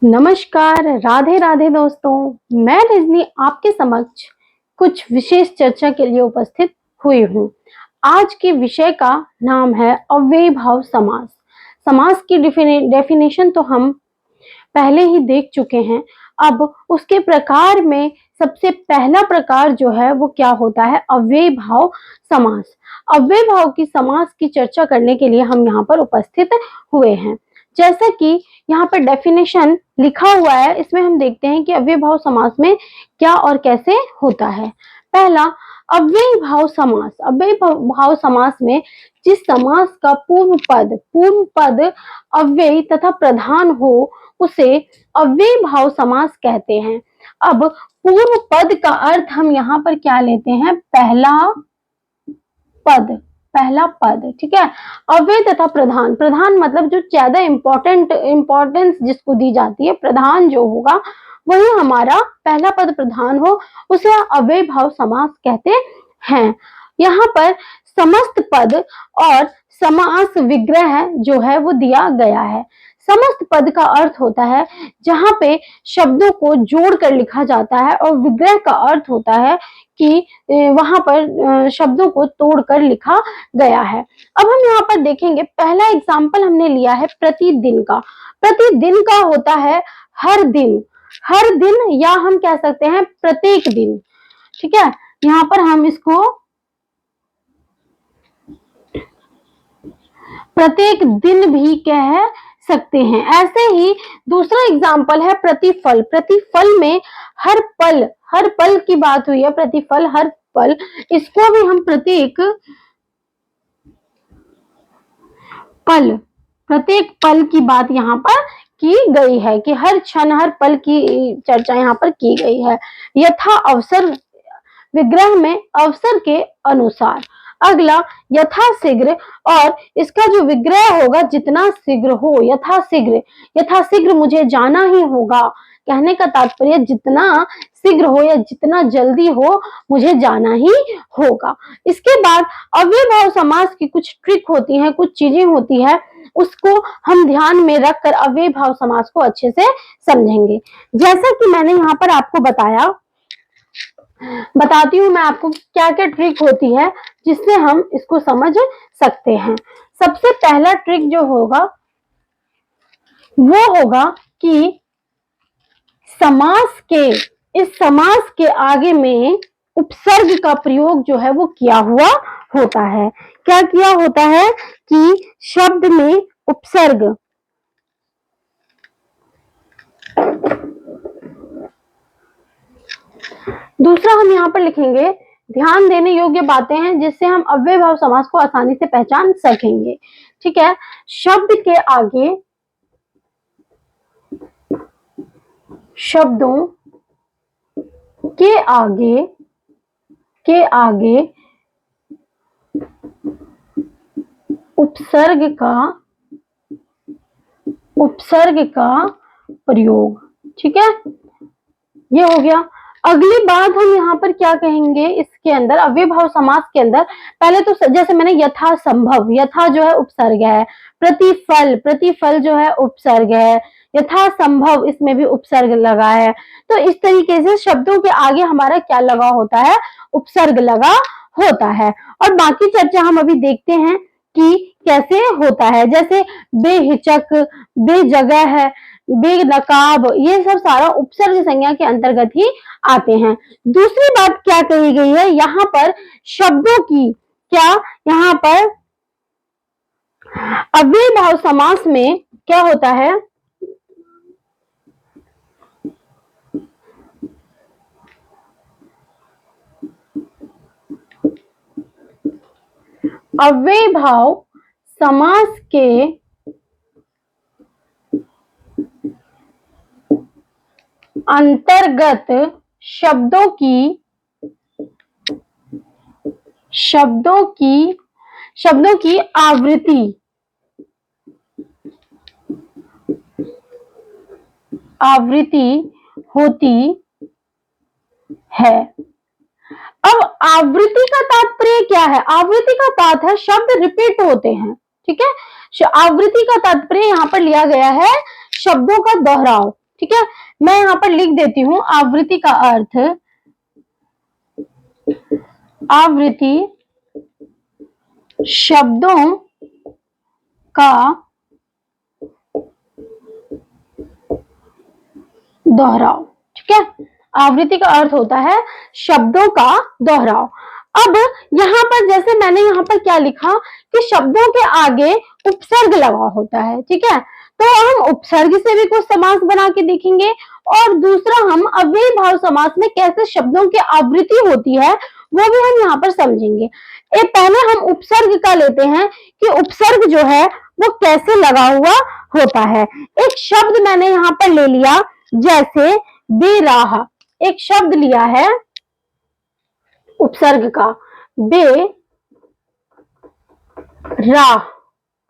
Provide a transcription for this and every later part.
नमस्कार, राधे राधे दोस्तों। मैं रजनी आपके समक्ष कुछ विशेष चर्चा के लिए उपस्थित हुई हूँ। आज के विषय का नाम है अव्ययी भाव समास। समास की डेफिनेशन तो हम पहले ही देख चुके हैं। अब उसके प्रकार में सबसे पहला प्रकार जो है वो क्या होता है, अव्ययी भाव समास। अव्ययी भाव की समास की चर्चा करने के लिए हम यहाँ पर उपस्थित हुए हैं। जैसा कि यहाँ पर डेफिनेशन लिखा हुआ है, इसमें हम देखते हैं कि अव्ययी भाव समास में क्या और कैसे होता है। पहला, अव्ययी भाव समास। अव्ययी भाव समास में जिस समास का पूर्व पद अव्ययी तथा प्रधान हो उसे अव्ययी भाव समास कहते हैं। अब पूर्व पद का अर्थ हम यहाँ पर क्या लेते हैं, पहला पद, ठीक है। अव्यय तथा प्रधान, प्रधान मतलब जो ज्यादा इंपॉर्टेंस जिसको दी जाती है, प्रधान जो होगा वही हमारा पहला पद प्रधान हो उसे अव्यय भाव समास कहते हैं। यहाँ पर समस्त पद और समास विग्रह जो है वो दिया गया है। समस्त पद का अर्थ होता है जहां पे शब्दों को जोड़कर लिखा जाता है, और विग्रह का अर्थ होता है कि वहां पर शब्दों को तोड़कर लिखा गया है। अब हम यहाँ पर देखेंगे, पहला एग्जाम्पल हमने लिया है प्रतिदिन का। प्रतिदिन का होता है हर दिन, या हम कह सकते हैं प्रत्येक दिन, ठीक है। यहाँ पर हम इसको प्रत्येक दिन भी कह सकते हैं। ऐसे ही दूसरा एग्जाम्पल है प्रतिफल। प्रतिफल में हर पल की बात हुई है, प्रतिफल हर पल, इसको भी हम प्रत्येक पल की बात यहाँ पर की गई है कि हर क्षण हर पल की चर्चा यहाँ पर की गई है। यथा अवसर, विग्रह में अवसर के अनुसार। अगला यथाशीघ्र, और इसका जो विग्रह होगा जितना शीघ्र हो, यथाशीघ्र मुझे जाना ही होगा। कहने का तात्पर्य जितना शीघ्र हो या जितना जल्दी हो मुझे जाना ही होगा। इसके बाद अव्यय भाव समास की कुछ ट्रिक होती है, कुछ चीजें होती है, उसको हम ध्यान में रखकर अव्यय भाव समास को अच्छे से समझेंगे। जैसा कि मैंने यहाँ पर आपको बताती हूँ मैं आपको क्या क्या ट्रिक होती है जिससे हम इसको समझ सकते हैं। सबसे पहला ट्रिक जो होगा वो होगा कि इस समास के आगे में उपसर्ग का प्रयोग जो है वो किया हुआ होता है। क्या किया होता है कि शब्द में उपसर्ग, दूसरा हम यहाँ पर लिखेंगे, ध्यान देने योग्य बातें हैं जिससे हम अव्यय भाव समास को आसानी से पहचान सकेंगे, ठीक है। शब्द के आगे, शब्दों के आगे उपसर्ग का प्रयोग, ठीक है, ये हो गया। अगली बात हम यहाँ पर क्या कहेंगे, इसके अंदर अव्यय भाव समास के अंदर पहले तो जैसे मैंने यथा संभव, यथा जो है उपसर्ग है, प्रतिफल जो है उपसर्ग है, यथा संभव इसमें भी उपसर्ग लगा है। तो इस तरीके से शब्दों के आगे हमारा क्या लगा होता है, उपसर्ग लगा होता है। और बाकी चर्चा हम अभी देखते हैं कि कैसे होता है, जैसे बेहिचक, बेजगह है, बेनकाब, ये सब सारा उपसर्ग संज्ञा के अंतर्गत ही आते हैं। दूसरी बात क्या कही गई है यहाँ पर, शब्दों की, क्या यहाँ पर अव्यय भाव समास में क्या होता है, अव्यय भाव समास के अंतर्गत शब्दों की आवृत्ति होती है। अब आवृत्ति का तात्पर्य क्या है, आवृत्ति का तात्पर्य है शब्द रिपीट होते हैं, ठीक है। आवृत्ति का तात्पर्य यहाँ पर लिया गया है शब्दों का दोहराव, ठीक है, मैं यहाँ पर लिख देती हूँ आवृत्ति का अर्थ, आवृत्ति शब्दों का दोहराव। ठीक है, आवृत्ति का अर्थ होता है शब्दों का दोहराव। अब यहाँ पर जैसे मैंने यहाँ पर क्या लिखा कि शब्दों के आगे उपसर्ग लगा होता है। ठीक है, तो हम उपसर्ग से भी कुछ समास बना के देखेंगे, और दूसरा हम अव्ययी भाव समास में कैसे शब्दों की आवृत्ति होती है वो भी हम यहाँ पर समझेंगे। पहले हम उपसर्ग का लेते हैं कि उपसर्ग जो है वो कैसे लगा हुआ होता है। एक शब्द मैंने यहाँ पर ले लिया, जैसे बेराह, एक शब्द लिया है उपसर्ग का, बे राह।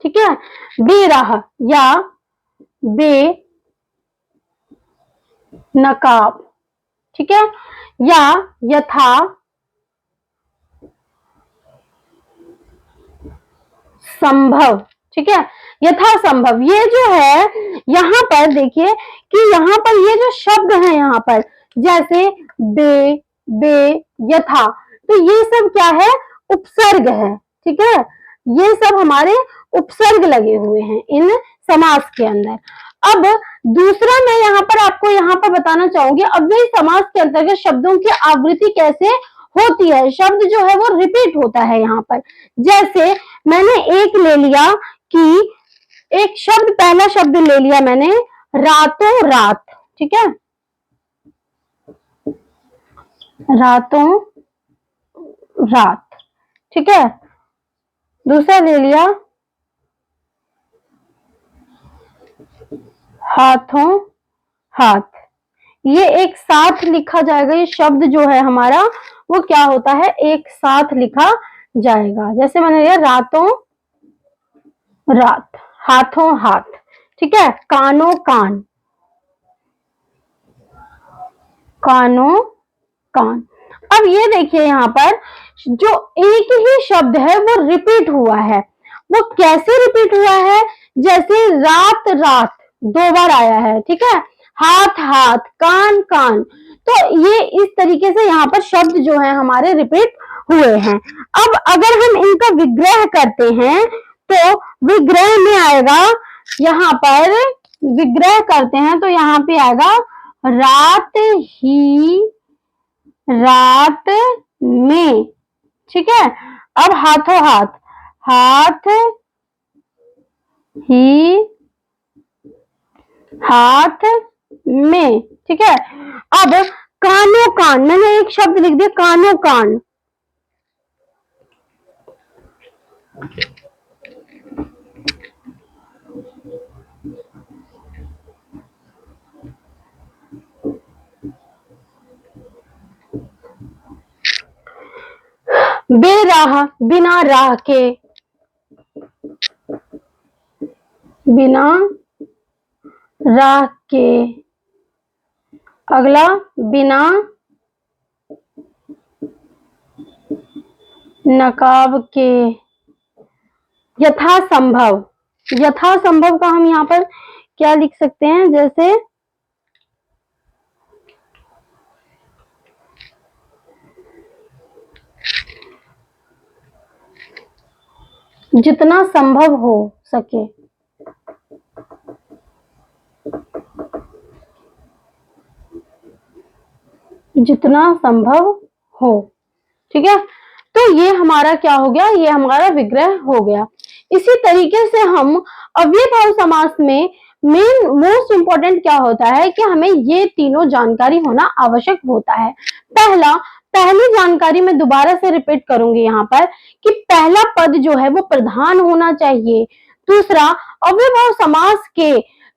ठीक है, बेराह या बे नकाब। ठीक है, या यथा संभव। ठीक है, यथा संभव, ये जो है यहाँ पर देखिए कि यहाँ पर ये जो शब्द है यहाँ पर जैसे बे, बे, यथा, तो ये सब क्या है, उपसर्ग है। ठीक है, ये सब हमारे उपसर्ग लगे हुए हैं इन समास के अंदर। अब दूसरा मैं यहाँ पर आपको यहाँ पर बताना चाहूंगी अव्ययी समास के अंतर्गत शब्दों की आवृत्ति कैसे होती है। शब्द जो है वो रिपीट होता है यहाँ पर। जैसे मैंने एक ले लिया कि एक शब्द, पहला शब्द ले लिया मैंने रातों रात। ठीक है, रातों रात। ठीक है, दूसरा ले लिया हाथों हाथ। ये एक साथ लिखा जाएगा, ये शब्द जो है हमारा वो क्या होता है, एक साथ लिखा जाएगा। जैसे मैंने लिया रातों रात, हाथों हाथ। ठीक है, कानों कान, कानों कान। अब ये देखिए यहाँ पर जो एक ही शब्द है वो रिपीट हुआ है। वो कैसे रिपीट हुआ है, जैसे रात रात दो बार आया है। ठीक है, हाथ हाथ, कान कान, तो ये इस तरीके से यहाँ पर शब्द जो है हमारे रिपीट हुए हैं। अब अगर हम इनका विग्रह करते हैं तो विग्रह में आएगा, यहाँ पर विग्रह करते हैं तो यहाँ पे आएगा रात ही रात में। ठीक है, अब हाथों हाथ, हाथ ही हाथ में। ठीक है, अब कानों कान, मैंने एक शब्द लिख दिया कानों कान। बेराह, बिना राह के, बिना राह के। अगला बिना नकाब के। यथा संभव, यथा संभव का हम यहाँ पर क्या लिख सकते हैं, जैसे जितना संभव हो सके। जितना संभव हो। ठीक है, तो ये हमारा क्या हो गया, ये हमारा विग्रह हो गया। इसी तरीके से हम अव्ययी भाव समास में मेन मोस्ट इंपॉर्टेंट क्या होता है कि हमें ये तीनों जानकारी होना आवश्यक होता है। पहली जानकारी मैं दोबारा से रिपीट करूंगी यहाँ पर कि पहला पद जो है वो प्रधान होना चाहिए। दूसरा, अव्ययी भाव समास के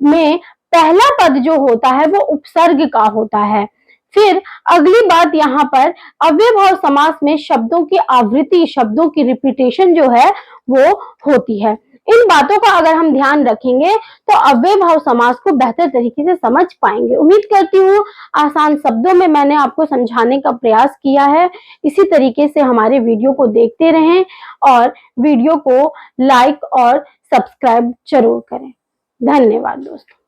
में पहला पद जो होता है वो उपसर्ग का होता है। फिर अगली बात यहाँ पर अव्ययी भाव समास में शब्दों की आवृत्ति, शब्दों की रिपीटेशन जो है वो होती है। इन बातों का अगर हम ध्यान रखेंगे तो अव्ययी भाव समास को बेहतर तरीके से समझ पाएंगे। उम्मीद करती हूँ आसान शब्दों में मैंने आपको समझाने का प्रयास किया है। इसी तरीके से हमारे वीडियो को देखते रहें और वीडियो को लाइक और सब्सक्राइब जरूर करें। धन्यवाद दोस्तों।